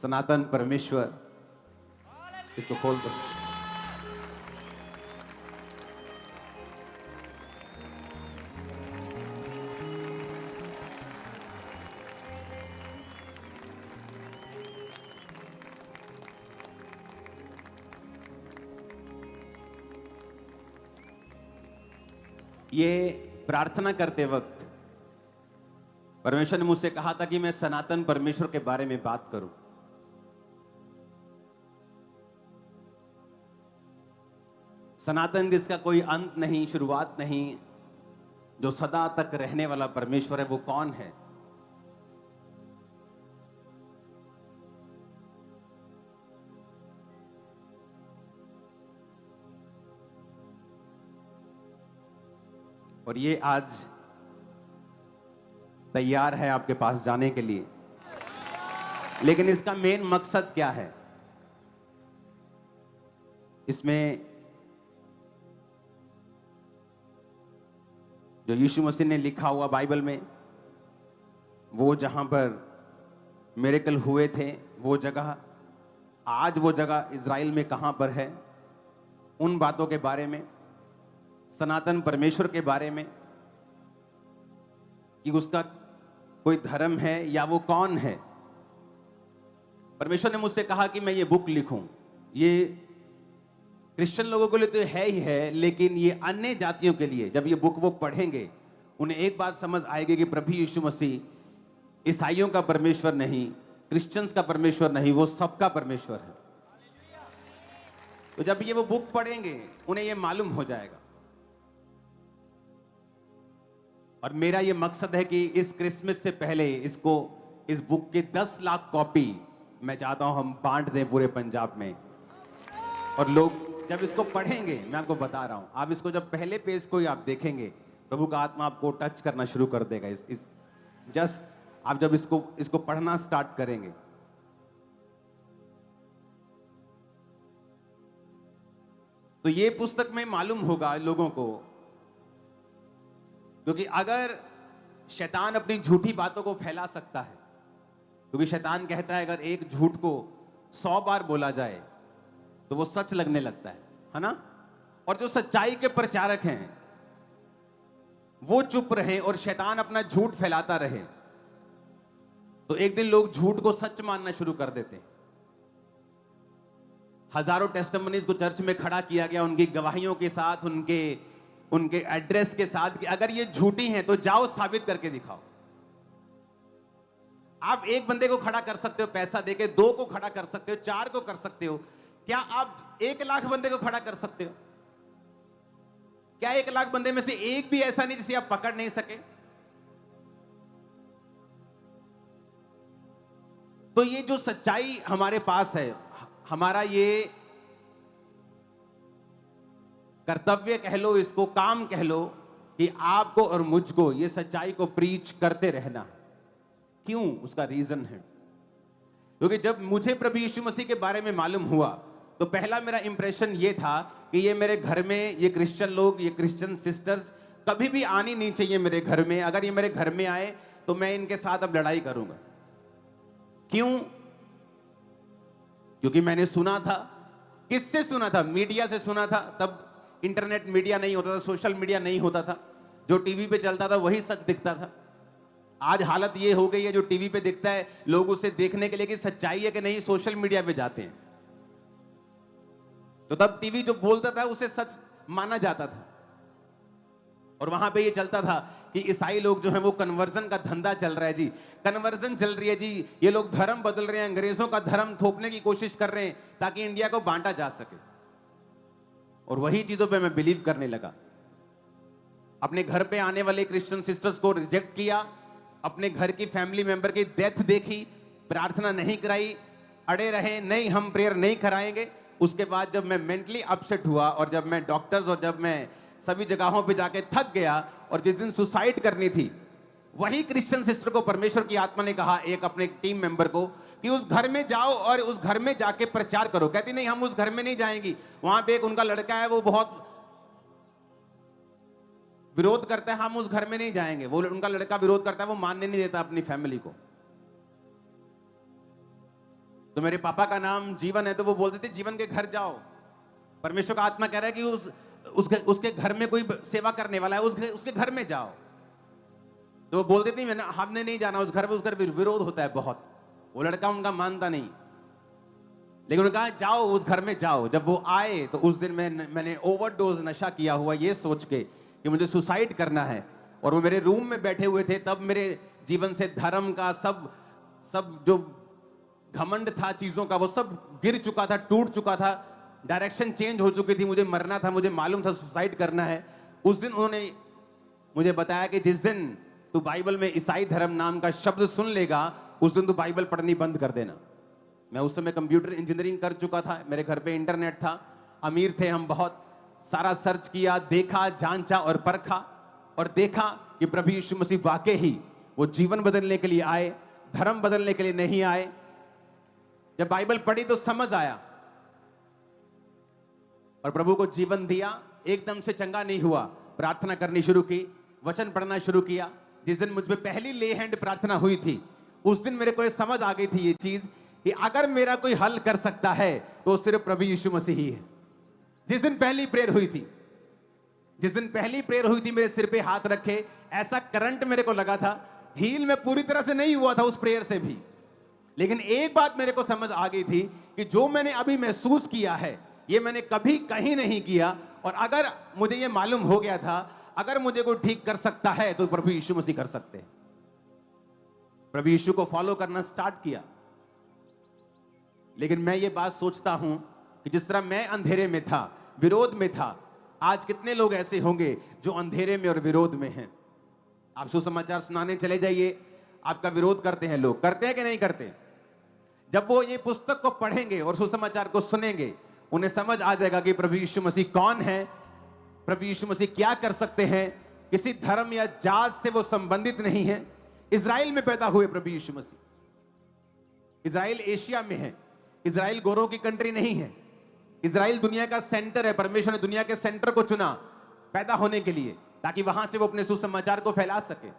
सनातन परमेश्वर, इसको खोल दो। ये प्रार्थना करते वक्त परमेश्वर ने मुझसे कहा था कि मैं सनातन परमेश्वर के बारे में बात करूं। सनातन जिसका कोई अंत नहीं, शुरुआत नहीं, जो सदा तक रहने वाला परमेश्वर है, वो कौन है? और ये आज तैयार है आपके पास जाने के लिए। लेकिन इसका मेन मकसद क्या है? इसमें जो यीशु मसीह ने लिखा हुआ बाइबल में, वो जहां पर मिरेकल हुए थे, वो जगह, आज वो जगह इज़राइल में कहां पर है, उन बातों के बारे में, सनातन परमेश्वर के बारे में, कि उसका कोई धर्म है या वो कौन है। परमेश्वर ने मुझसे कहा कि मैं ये बुक लिखूं। ये क्रिश्चियन लोगों के लिए तो है ही है, लेकिन ये अन्य जातियों के लिए जब ये बुक वो पढ़ेंगे, उन्हें एक बात समझ आएगी कि प्रभु यीशु मसीह ईसाइयों का परमेश्वर नहीं, क्रिश्चियंस का परमेश्वर नहीं, वो सबका परमेश्वर है। तो जब ये वो बुक पढ़ेंगे, उन्हें ये मालूम हो जाएगा। और मेरा ये मकसद है कि इस क्रिसमस से पहले इस बुक के 10 लाख कॉपी मैं चाहता हूं हम बांट दें पूरे पंजाब में। और लोग जब इसको पढ़ेंगे, मैं आपको बता रहा हूं, आप इसको जब पहले पेज को ही आप देखेंगे, प्रभु का आत्मा आपको टच करना शुरू कर देगा। जस्ट आप जब इसको पढ़ना स्टार्ट करेंगे, तो ये पुस्तक में मालूम होगा लोगों को, क्योंकि अगर शैतान अपनी झूठी बातों को फैला सकता है, क्योंकि शैतान कहता है अगर एक झूठ को 100 बार बोला जाए तो वो सच लगने लगता है ना? और जो सच्चाई के प्रचारक हैं वो चुप रहे और शैतान अपना झूठ फैलाता रहे, तो एक दिन लोग झूठ को सच मानना शुरू कर देते हैं। हजारों टेस्टिमनीज को चर्च में खड़ा किया गया उनकी गवाहियों के साथ, उनके एड्रेस के साथ, कि अगर ये झूठी हैं तो जाओ साबित करके दिखाओ। आप एक बंदे को खड़ा कर सकते हो पैसा देके, 2 को खड़ा कर सकते हो, 4 को कर सकते हो। क्या आप 1 लाख बंदे को खड़ा कर सकते हो? क्या 1 लाख बंदे में से एक भी ऐसा नहीं जिसे आप पकड़ नहीं सके? तो ये जो सच्चाई हमारे पास है, हमारा ये कर्तव्य कह लो, इसको काम कह लो, कि आपको और मुझको ये सच्चाई को प्रीच करते रहना है। क्यों? उसका रीजन है, क्योंकि जब मुझे प्रभु यीशु मसीह के बारे में मालूम हुआ, तो पहला मेरा इंप्रेशन ये था कि ये मेरे घर में, ये क्रिश्चियन लोग, ये क्रिश्चियन सिस्टर्स कभी भी आनी नहीं चाहिए मेरे घर में। अगर ये मेरे घर में आए तो मैं इनके साथ अब लड़ाई करूंगा। क्यों? क्योंकि मैंने सुना था। किससे सुना था? मीडिया से सुना था। तब इंटरनेट मीडिया नहीं होता था, सोशल मीडिया नहीं होता था। जो टीवी पे चलता था वही सच दिखता था। आज हालत ये हो गई है, जो टीवी पे दिखता है लोग उसे देखने के लिए कि सच्चाई है कि नहीं, सोशल मीडिया पे जाते हैं। तो तब टीवी जो बोलता था उसे सच माना जाता था, और वहां पे ये चलता था कि ईसाई लोग जो हैं वो कन्वर्जन का धंधा चल रहा है जी, कन्वर्जन चल रही है जी, ये लोग धर्म बदल रहे हैं, अंग्रेजों का धर्म थोपने की कोशिश कर रहे हैं ताकि इंडिया को बांटा जा सके। और वही चीजों पे मैं बिलीव करने लगा। अपने घर पे आने वाले क्रिश्चियन सिस्टर्स को रिजेक्ट किया, अपने घर की फैमिली मेंबर की डेथ देखी, प्रार्थना नहीं कराई, अड़े रहे, नहीं हम प्रेयर नहीं कराएंगे। उसके बाद जब मैं मेंटली अपसेट हुआ, और जब मैं डॉक्टर्स और जब मैं सभी जगहों पे जाके थक गया, और जिस दिन सुसाइड करनी थी, वही क्रिश्चियन सिस्टर को परमेश्वर की आत्मा ने कहा, एक अपने टीम मेंबर को, कि उस घर में जाओ और उस घर में जाके प्रचार करो। कहती नहीं, हम उस घर में नहीं जाएंगी, वहां पे एक उनका लड़का है, वो बहुत विरोध करता है, हम उस घर में नहीं जाएंगे। वो उनका लड़का विरोध करता है, वो मानने नहीं देता अपनी फैमिली को। तो मेरे पापा का नाम जीवन है, तो वो बोलते थे जीवन के घर जाओ। परमेश्वर का आत्मा कह रहा है कि उसके घर में कोई सेवा करने वाला है, उसके घर में जाओ। तो वो बोलते थे हमने नहीं जाना उस घर में, उस घर में विरोध होता है बहुत, वो लड़का उनका मानता नहीं। लेकिन उन्होंने कहा जाओ उस घर में जाओ। जब वो आए तो उस दिन मैंने ओवरडोज नशा किया हुआ ये सोच के कि मुझे सुसाइड करना है, और वो मेरे रूम में बैठे हुए थे। तब मेरे जीवन से धर्म का सब जो घमंड था चीजों का, वो सब गिर चुका था, टूट चुका था, डायरेक्शन चेंज हो चुकी थी। मुझे मरना था, मुझे मालूम था सुसाइड करना है। उस दिन उन्होंने मुझे बताया कि जिस दिन तू बाइबल में ईसाई धर्म नाम का शब्द सुन लेगा, उस दिन तू बाइबल पढ़नी बंद कर देना। मैं उस समय कंप्यूटर इंजीनियरिंग कर चुका था, मेरे घर पे इंटरनेट था, अमीर थे हम बहुत। सारा सर्च किया, देखा, जांचा और परखा, और देखा कि प्रभु यीशु मसीह वाकई ही वो जीवन बदलने के लिए आए, धर्म बदलने के लिए नहीं आए। जब बाइबल पढ़ी तो समझ आया, और प्रभु को जीवन दिया। एकदम से चंगा नहीं हुआ, प्रार्थना करनी शुरू की, वचन पढ़ना शुरू किया। जिस दिन मुझ पे पहली ले हैंड प्रार्थना हुई थी, उस दिन मेरे को ये समझ आ गई थी ये चीज कि अगर मेरा कोई हल कर सकता है तो सिर्फ प्रभु यीशु मसीह ही है। जिस दिन पहली प्रेयर हुई थी, मेरे सिर पे हाथ रखे, ऐसा करंट मेरे को लगा था। हील में पूरी तरह से नहीं हुआ था उस प्रेयर से भी, लेकिन एक बात मेरे को समझ आ गई थी कि जो मैंने अभी महसूस किया है ये मैंने कभी कहीं नहीं किया। और अगर मुझे ये मालूम हो गया था, अगर मुझे कोई ठीक कर सकता है तो प्रभु यीशु मसीह कर सकते हैं। प्रभु यीशु को फॉलो करना स्टार्ट किया। लेकिन मैं ये बात सोचता हूं कि जिस तरह मैं अंधेरे में था, विरोध में था, आज कितने लोग ऐसे होंगे जो अंधेरे में और विरोध में हैं। आप सुसमाचार सुनाने चले जाइए, आपका विरोध करते हैं लोग, करते हैं कि नहीं करते? जब वो ये पुस्तक को पढ़ेंगे और सुसमाचार को सुनेंगे, उन्हें समझ आ जाएगा कि प्रभु यीशु मसीह कौन है, प्रभु यीशु मसीह क्या कर सकते हैं। किसी धर्म या जात से वो संबंधित नहीं है। इजराइल में पैदा हुए प्रभु यीशु मसीह, इजराइल एशिया में है, इजराइल गोरों की कंट्री नहीं है। इजराइल दुनिया का सेंटर है। परमेश्वर ने दुनिया के सेंटर को चुना पैदा होने के लिए, ताकि वहां से वो अपने सुसमाचार को फैला सके।